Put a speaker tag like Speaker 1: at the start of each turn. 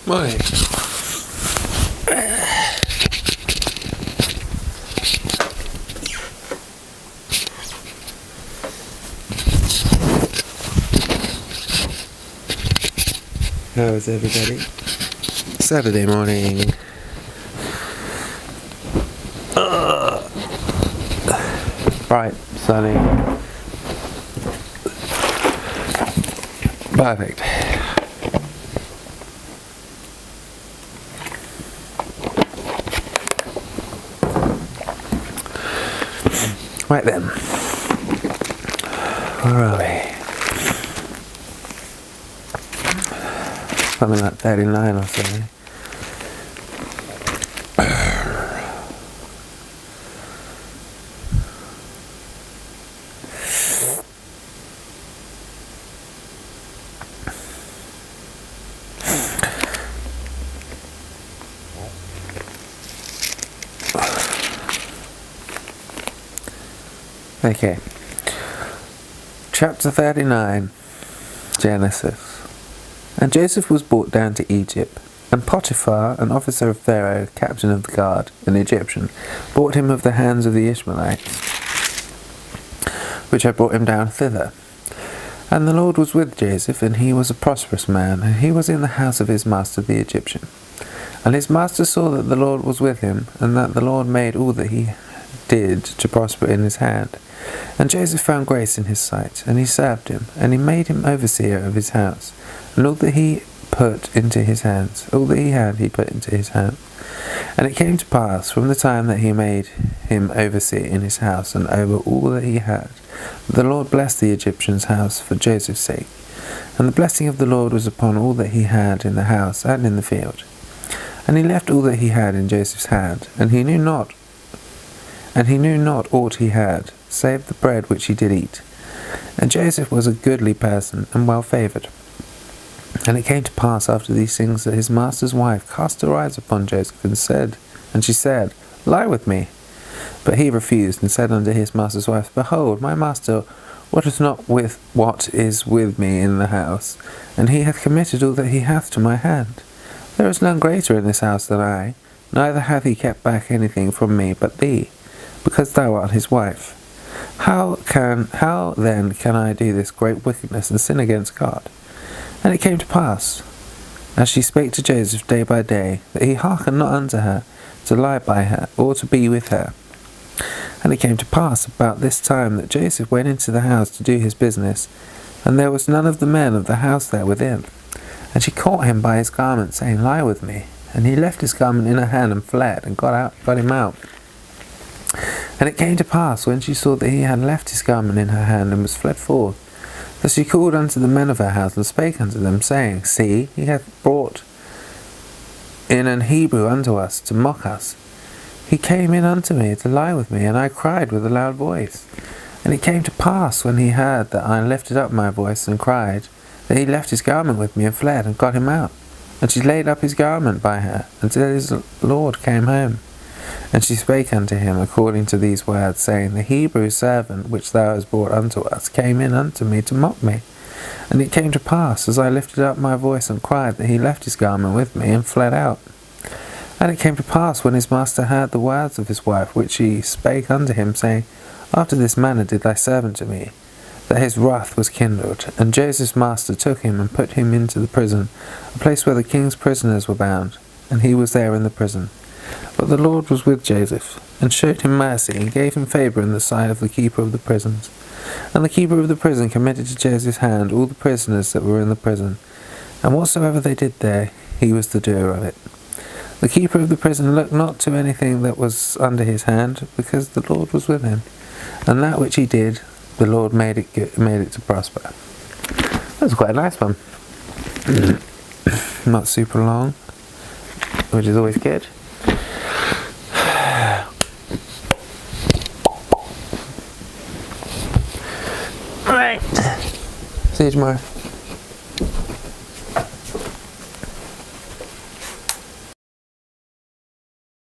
Speaker 1: Morning. How is everybody? Saturday morning. Bright, sunny. Perfect. Right then. Where are we? Something like 39 or something. Okay. Chapter 39, Genesis. And Joseph was brought down to Egypt, and Potiphar, an officer of Pharaoh, captain of the guard, an Egyptian, bought him of the hands of the Ishmaelites, which had brought him down thither. And the Lord was with Joseph, and he was a prosperous man, and he was in the house of his master the Egyptian. And his master saw that the Lord was with him, and that the Lord made all that he did to prosper in his hand. And Joseph found grace in his sight, and he served him, and he made him overseer of his house. And all that he put into his hands, all that he had, he put into his hand. And it came to pass, from the time that he made him overseer in his house, and over all that he had, that the Lord blessed the Egyptian's house for Joseph's sake. And the blessing of the Lord was upon all that he had in the house and in the field. And he left all that he had in Joseph's hand, and he knew not aught he had, save the bread which he did eat. And Joseph was a goodly person, and well favoured. And it came to pass after these things that his master's wife cast her eyes upon Joseph, and she said, Lie with me. But he refused, and said unto his master's wife, Behold, my master wotteth not with what is with me in the house, and he hath committed all that he hath to my hand. There is none greater in this house than I, neither hath he kept back anything from me but thee, because thou art his wife. How then can I do this great wickedness and sin against God? And it came to pass, as she spake to Joseph day by day, that he hearkened not unto her, to lie by her, or to be with her. And it came to pass about this time that Joseph went into the house to do his business, and there was none of the men of the house there within. And she caught him by his garment, saying, Lie with me. And he left his garment in her hand, and fled, and got him out. And it came to pass, when she saw that he had left his garment in her hand, and was fled forth, that she called unto the men of her house, and spake unto them, saying, See, he hath brought in an Hebrew unto us, to mock us. He came in unto me, to lie with me, and I cried with a loud voice. And it came to pass, when he heard that I lifted up my voice, and cried, that he left his garment with me, and fled, and got him out. And she laid up his garment by her, until his Lord came home. And she spake unto him according to these words, saying, The Hebrew servant which thou hast brought unto us came in unto me to mock me. And it came to pass, as I lifted up my voice and cried, that he left his garment with me, and fled out. And it came to pass, when his master heard the words of his wife, which she spake unto him, saying, After this manner did thy servant to me, that his wrath was kindled. And Joseph's master took him, and put him into the prison, a place where the king's prisoners were bound, and he was there in the prison. But the Lord was with Joseph, and showed him mercy, and gave him favour in the sight of the keeper of the prisons. And the keeper of the prison committed to Joseph's hand all the prisoners that were in the prison, and whatsoever they did there, he was the doer of it. The keeper of the prison looked not to anything that was under his hand, because the Lord was with him, and that which he did, the Lord made it to prosper. That was quite a nice one. Not super long, which is always good. Alright. See you tomorrow.